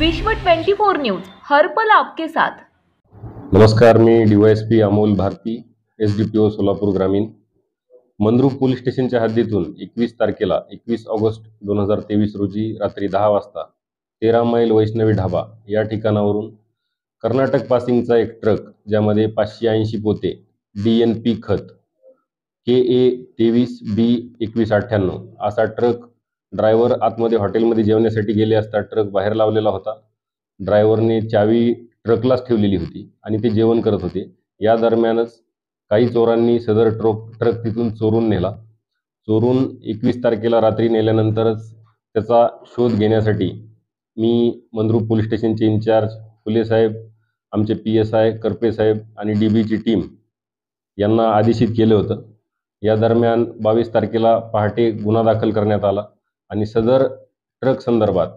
विश्व 24 न्यूज हर पल आपके साथ। नमस्कार, मी DYSP अमोल भारती, SDPO सोलापूर ग्रामीण। मंद्रुप पोलीस स्टेशनच्या हद्दीतून 21 तारखेला 21 ऑगस्ट 2023 रोजी रात्री 10 वाजता 13 मैल वैष्णवी ढाबा या ठिकाणावरून कर्नाटक पासिंगचा एक ट्रक, ज्यामध्ये 580 पोते DNP खत KA 23B2198 असा ट्रक, ड्रायव्हर आतमध्ये हॉटेलमध्ये जेवण्यासाठी गेले असता ट्रक बाहेर लावलेला होता। ड्रायव्हरने चावी ट्रकलाच ठेवलेली होती आणि ते जेवण करत होते। या दरम्यानच काही चोरांनी सदर ट्रक तिथून चोरून नेला। चोरून 21 तारखेला रात्री नेल्यानंतरच त्याचा शोध घेण्यासाठी मी मंद्रुप पोलीस स्टेशनचे इन्चार्ज फुले साहेब, आमचे PSI करपे साहेब आणि DBची टीम यांना आदेशित केले होतं। या दरम्यान 22 तारखेला पहाटे गुन्हा दाखल करण्यात आला आणि सदर ट्रक संदर्भात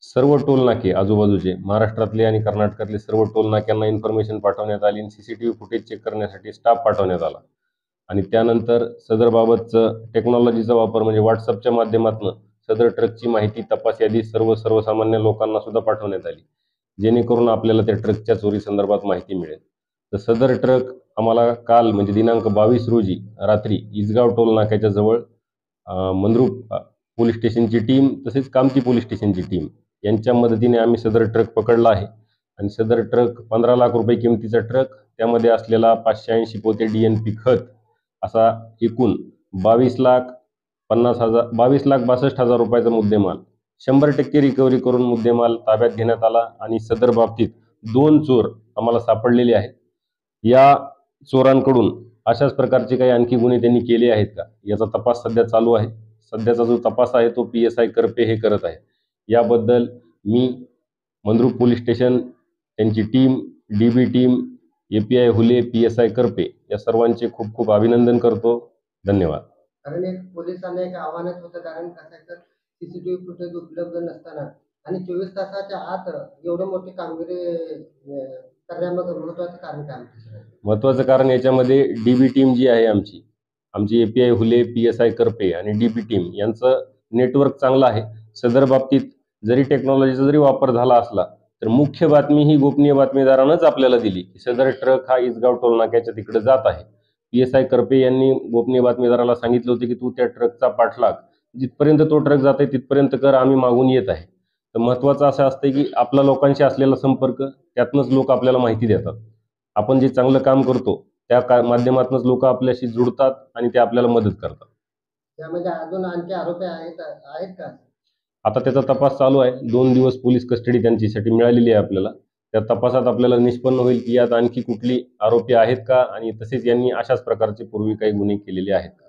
सर्व टोल नाके, आजूबाजूचे महाराष्ट्रातले आणि कर्नाटकातले सर्व टोल नाक्यांना इन्फॉर्मेशन पाठवण्यात आली। CCTV फुटेज चेक करण्यासाठी स्टाफ पाठवण्यात आला आणि त्यानंतर सदर बाबतचं टेक्नॉलॉजीचा वापर म्हणजे WhatsAppच्या माध्यमातून सदर ट्रकची माहिती तपास यादी सर्वसामान्य लोकांना सुद्धा पाठवण्यात आली, जेणेकरून आपल्याला त्या ट्रकच्या चोरी संदर्भात माहिती मिळेल। तर सदर ट्रक आम्हाला काल म्हणजे दिनांक 22 रोजी रात्री इसगाव टोल नाक्याच्या जवळ मंद्रुप पोलीस स्टेशनची टीम तसेच कामठी पोलीस स्टेशनची टीम यांच्या मदतीने आम्ही सदर ट्रक पकडला आहे आणि सदर ट्रक 15 लाख रुपये किमतीचा ट्रक, त्यामध्ये असलेला 580 पोते DNP खत असा एकूण 22,62,हजार रुपयाचा मुद्देमाल 100% रिकव्हरी करून मुद्देमाल ताब्यात घेण्यात आला आणि सदर बाबतीत 2 चोर आम्हाला सापडलेले आहेत। या चोरांकडून अशाच प्रकारचे काही आणखी गुन्हे त्यांनी केले आहेत का, याचा तपास सध्या चालू आहे। सध्याचा जो तपास आहे तो PSI करपे हे करत आहे। याबद्दल मी मंद्रुप पोलीस स्टेशन, त्यांची टीम, DB टीम, API हुले, PSI करपे या सर्वांचे खूप खूप अभिनंदन करतो। धन्यवाद। कारण एक पोलिसांना एक आव्हानच होतं, कारण कसं आहे तर CCTV फुटेज उपलब्ध नसताना आणि 24 तासाच्या आत एवढं मोठी कामगिरी करण्यामागे महत्त्वाचं कारण काय? महत्त्वाचं कारण याच्यामध्ये DB टीम जी आहे आमची API हुले, PSI करपे आणि DB टीम यांचं नेटवर्क चांगलं आहे। सदर बाबतीत जरी टेक्नॉलॉजीचा जरी वापर झाला असला तर मुख्य बातमी ही गोपनीय बातमीदारांनाच आपल्याला दिली की सदर ट्रक हा इसगाव टोल नाक्याच्या तिकडे जात आहे। PSI करपे यांनी गोपनीय बातमीदाराला सांगितले होते की तू त्या ट्रकचा पाठलाग जिथपर्यंत तो ट्रक जाते तिथपर्यंत कर, आम्ही मागून येत आहे। तर महत्त्वाचं असं असतं की आपला लोकांशी असलेला संपर्क, त्यातनंच लोक आपल्याला माहिती देतात। आपण जे चांगलं काम करतो त्या माध्यमातूनच लोक आपल्याशी जुळतात आणि ते आपल्याला मदत करतात। त्यामध्ये अजून आणखी आरोपी आहेत का? आता त्याचा तपास चालू आहे। 2 दिवस पोलीस कस्टडी त्यांच्यासाठी मिळालेली आहे आपल्याला। त्या तपासात आपल्याला निष्पन्न होईल की यात आणखी कुठली आरोपी आहेत का आणि तसेच यांनी अशाच प्रकारचे पूर्वी काही गुन्हे केलेले आहेत का।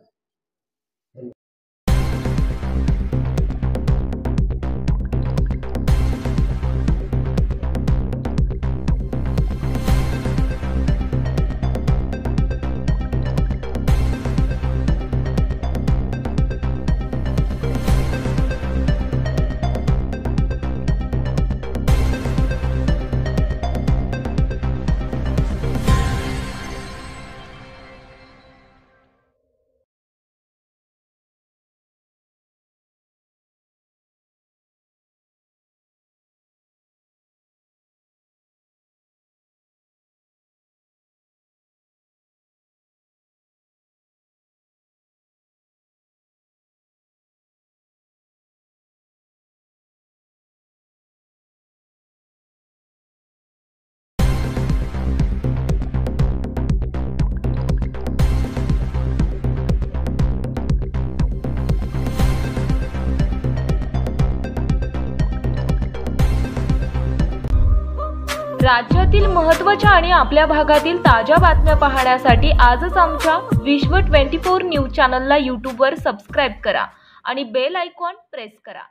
राज्यातील महत्त्वाच्या आणि आपल्या भागातील ताज्या बातम्या पाहण्यासाठी आजच आमच्या विश्व 24 न्यूज चॅनलला YouTube वर सबस्क्राईब करा आणि बेल आयकॉन प्रेस करा।